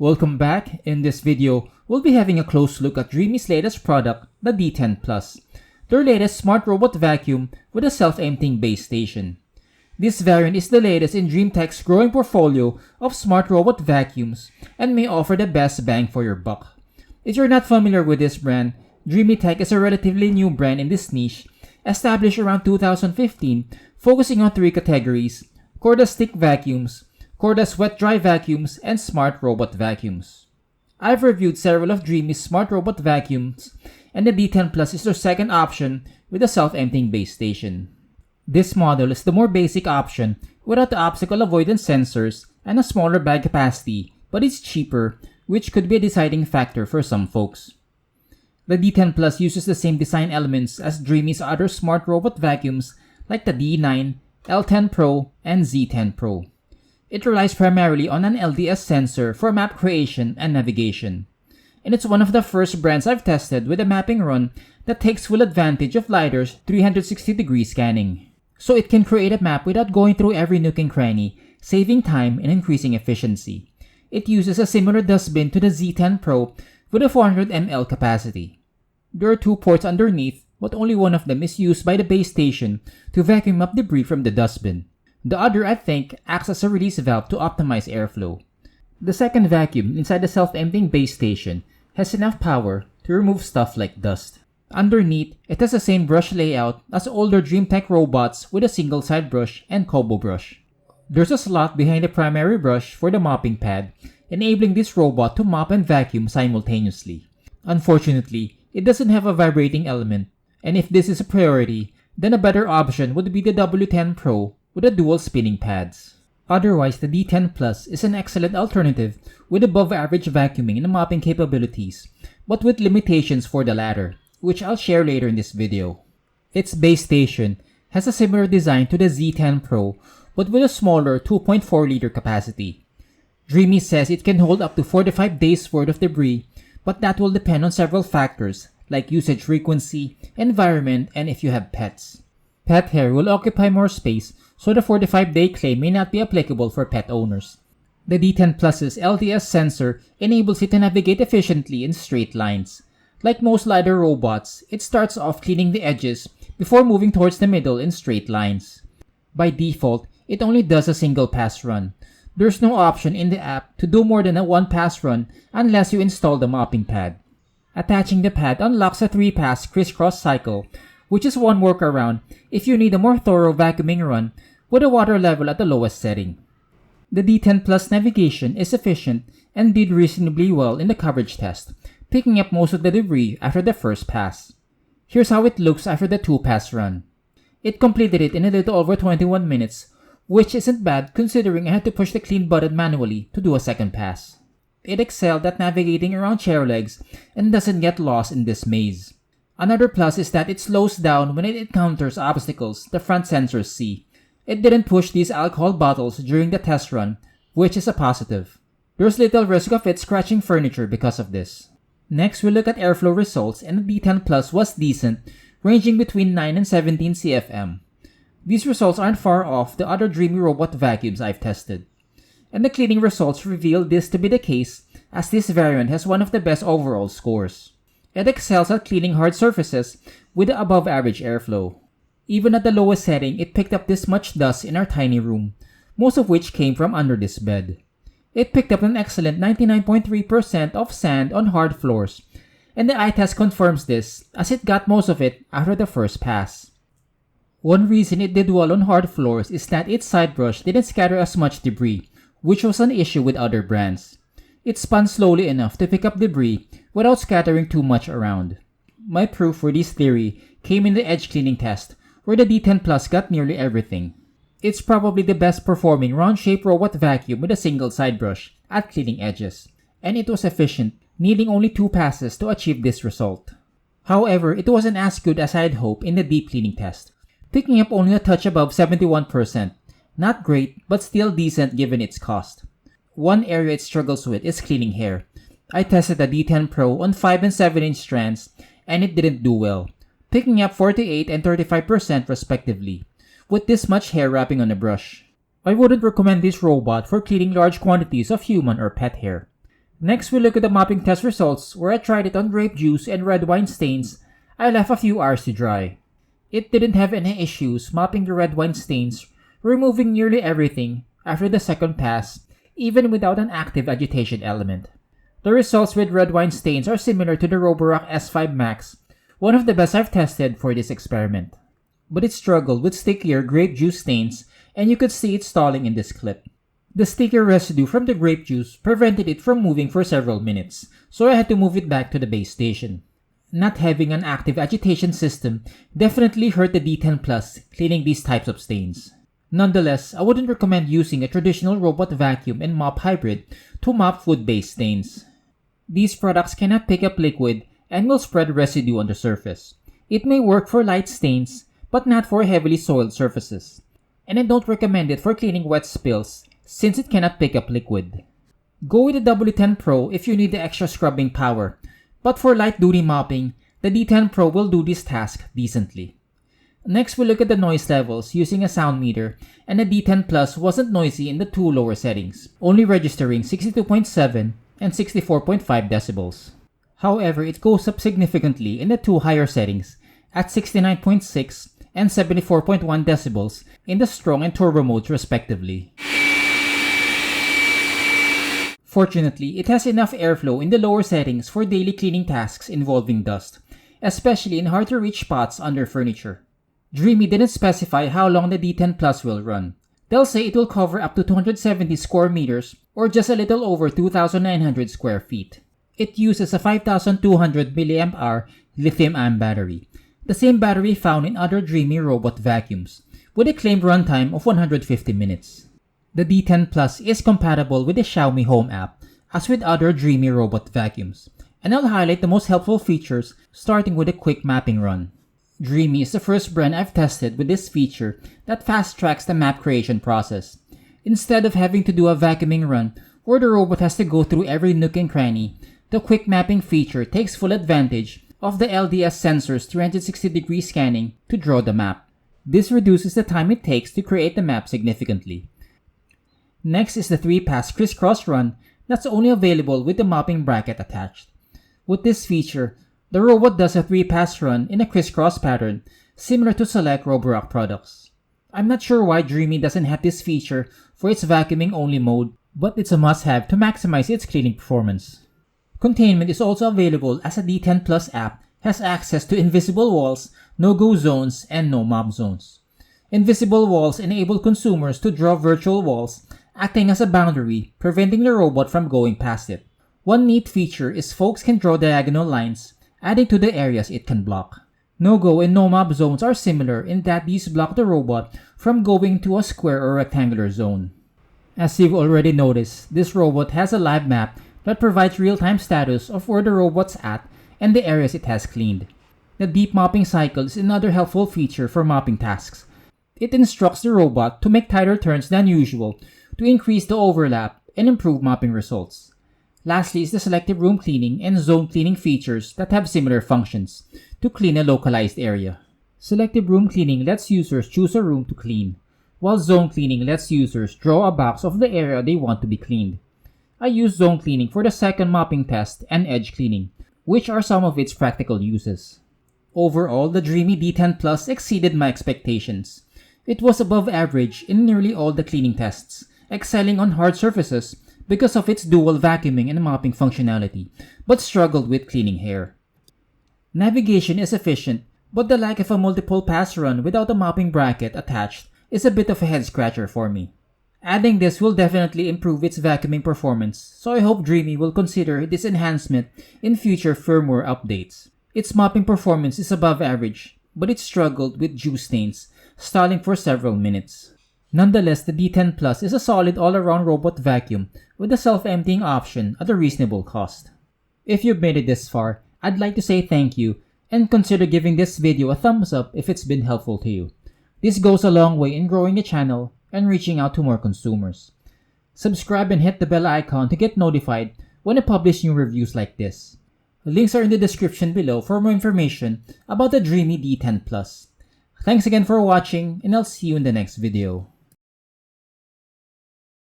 Welcome back. In this video, we'll be having a close look at Dreame's latest product, the D10 Plus, their latest smart robot vacuum with a self-emptying base station. This variant is the latest in Dreame Tech's growing portfolio of smart robot vacuums and may offer the best bang for your buck. If you're not familiar with this brand, Dreame Tech is a relatively new brand in this niche, established around 2015, focusing on three categories: cordless stick vacuums, cordless wet-dry vacuums, and smart robot vacuums. I've reviewed several of Dreame's smart robot vacuums, and the D10 Plus is their second option with a self-emptying base station. This model is the more basic option without the obstacle avoidance sensors and a smaller bag capacity, but it's cheaper, which could be a deciding factor for some folks. The D10 Plus uses the same design elements as Dreame's other smart robot vacuums like the D9, L10 Pro, and Z10 Pro. It relies primarily on an LDS sensor for map creation and navigation, and it's one of the first brands I've tested with a mapping run that takes full advantage of LiDAR's 360-degree scanning. So it can create a map without going through every nook and cranny, saving time and increasing efficiency. It uses a similar dustbin to the Z10 Pro with a 400 ml capacity. There are two ports underneath, but only one of them is used by the base station to vacuum up debris from the dustbin. The other, I think, acts as a release valve to optimize airflow. The second vacuum inside the self-emptying base station has enough power to remove stuff like dust. Underneath, it has the same brush layout as older Dreame Tech robots with a single side brush and combo brush. There's a slot behind the primary brush for the mopping pad, enabling this robot to mop and vacuum simultaneously. Unfortunately, it doesn't have a vibrating element, and if this is a priority, then a better option would be the W10 Pro with the dual spinning pads. Otherwise, the D10 Plus is an excellent alternative with above-average vacuuming and mopping capabilities, but with limitations for the latter, which I'll share later in this video. Its base station has a similar design to the Z10 Pro, but with a smaller 2.4-liter capacity. Dreame says it can hold up to 45 days worth of debris, but that will depend on several factors like usage frequency, environment, and if you have pets. Pet hair will occupy more space, so the 45-day claim may not be applicable for pet owners. The D10 Plus's LDS sensor enables it to navigate efficiently in straight lines. Like most LiDAR robots, it starts off cleaning the edges before moving towards the middle in straight lines. By default, it only does a single pass run. There's no option in the app to do more than a one pass run unless you install the mopping pad. Attaching the pad unlocks a 3-pass crisscross cycle, which is one workaround if you need a more thorough vacuuming run with a water level at the lowest setting. The D10 Plus navigation is efficient and did reasonably well in the coverage test, picking up most of the debris after the first pass. Here's how it looks after the 2-pass run. It completed it in a little over 21 minutes, which isn't bad considering I had to push the clean button manually to do a second pass. It excelled at navigating around chair legs and doesn't get lost in this maze. Another plus is that it slows down when it encounters obstacles the front sensors see. It didn't push these alcohol bottles during the test run, which is a positive. There's little risk of it scratching furniture because of this. Next, we look at airflow results, and the D10 Plus was decent, ranging between 9 and 17 CFM. These results aren't far off the other Dreame robot vacuums I've tested. And the cleaning results reveal this to be the case, as this variant has one of the best overall scores. It excels at cleaning hard surfaces with the above-average airflow. Even at the lowest setting, it picked up this much dust in our tiny room, most of which came from under this bed. It picked up an excellent 99.3% of sand on hard floors, and the eye test confirms this as it got most of it after the first pass. One reason it did well on hard floors is that its side brush didn't scatter as much debris, which was an issue with other brands. It spun slowly enough to pick up debris without scattering too much around. My proof for this theory came in the edge cleaning test, where the D10 Plus got nearly everything. It's probably the best performing round-shaped robot vacuum with a single side brush at cleaning edges, and it was efficient, needing only 2 passes to achieve this result. However, it wasn't as good as I'd hoped in the deep cleaning test, picking up only a touch above 71%. Not great, but still decent given its cost. One area it struggles with is cleaning hair. I tested the D10 Pro on 5 and 7-inch strands, and it didn't do well, picking up 48 and 35% respectively, with this much hair wrapping on a brush. I wouldn't recommend this robot for cleaning large quantities of human or pet hair. Next, we look at the mopping test results where I tried it on grape juice and red wine stains. I left a few hours to dry. It didn't have any issues mopping the red wine stains, removing nearly everything after the second pass, even without an active agitation element. The results with red wine stains are similar to the Roborock S5 Max, one of the best I've tested for this experiment. But it struggled with stickier grape juice stains, and you could see it stalling in this clip. The stickier residue from the grape juice prevented it from moving for several minutes, so I had to move it back to the base station. Not having an active agitation system definitely hurt the D10 Plus cleaning these types of stains. Nonetheless, I wouldn't recommend using a traditional robot vacuum and mop hybrid to mop food-based stains. These products cannot pick up liquid and will spread residue on the surface. It may work for light stains, but not for heavily soiled surfaces. And I don't recommend it for cleaning wet spills since it cannot pick up liquid. Go with the W10 Pro if you need the extra scrubbing power, but for light-duty mopping, the D10 Pro will do this task decently. Next, we look at the noise levels using a sound meter, and the D10 Plus wasn't noisy in the two lower settings, only registering 62.7 and 64.5 decibels. However, it goes up significantly in the two higher settings at 69.6 and 74.1 decibels in the strong and turbo modes respectively. Fortunately, it has enough airflow in the lower settings for daily cleaning tasks involving dust, especially in hard-to-reach spots under furniture. Dreame didn't specify how long the D10 Plus will run. They'll say it will cover up to 270 square meters or just a little over 2,900 square feet. It uses a 5,200 mAh lithium-ion battery, the same battery found in other Dreame robot vacuums, with a claimed runtime of 150 minutes. The D10 Plus is compatible with the Xiaomi Home app, as with other Dreame robot vacuums, and I'll highlight the most helpful features starting with a quick mapping run. Dreame is the first brand I've tested with this feature that fast-tracks the map creation process. Instead of having to do a vacuuming run where the robot has to go through every nook and cranny, the quick mapping feature takes full advantage of the LDS sensor's 360-degree scanning to draw the map. This reduces the time it takes to create the map significantly. Next is the 3-pass crisscross run that's only available with the mopping bracket attached. With this feature, the robot does a 3-pass run in a crisscross pattern similar to select Roborock products. I'm not sure why Dreame doesn't have this feature for its vacuuming-only mode, but it's a must-have to maximize its cleaning performance. Containment is also available as a D10 Plus app has access to invisible walls, no-go zones, and no-mop zones. Invisible walls enable consumers to draw virtual walls, acting as a boundary, preventing the robot from going past it. One neat feature is folks can draw diagonal lines, adding to the areas it can block. No-go and no-mop zones are similar in that these block the robot from going to a square or rectangular zone. As you've already noticed, this robot has a live map that provides real-time status of where the robot's at and the areas it has cleaned. The deep mopping cycle is another helpful feature for mopping tasks. It instructs the robot to make tighter turns than usual to increase the overlap and improve mopping results. Lastly is the selective room cleaning and zone cleaning features that have similar functions to clean a localized area. Selective room cleaning lets users choose a room to clean, while zone cleaning lets users draw a box of the area they want to be cleaned. I use zone cleaning for the second mopping test and edge cleaning, which are some of its practical uses. Overall, the Dreame D10 Plus exceeded my expectations. It was above average in nearly all the cleaning tests, excelling on hard surfaces because of its dual vacuuming and mopping functionality, but struggled with cleaning hair. Navigation is efficient, but the lack of a multiple pass run without a mopping bracket attached is a bit of a head scratcher for me. Adding this will definitely improve its vacuuming performance, so I hope Dreame will consider this enhancement in future firmware updates. Its mopping performance is above average, but it struggled with juice stains, stalling for several minutes. Nonetheless, the D10 Plus is a solid all-around robot vacuum with a self-emptying option at a reasonable cost. If you've made it this far, I'd like to say thank you and consider giving this video a thumbs up if it's been helpful to you. This goes a long way in growing the channel and reaching out to more consumers. Subscribe and hit the bell icon to get notified when I publish new reviews like this. Links are in the description below for more information about the Dreame D10 Plus. Thanks again for watching, and I'll see you in the next video.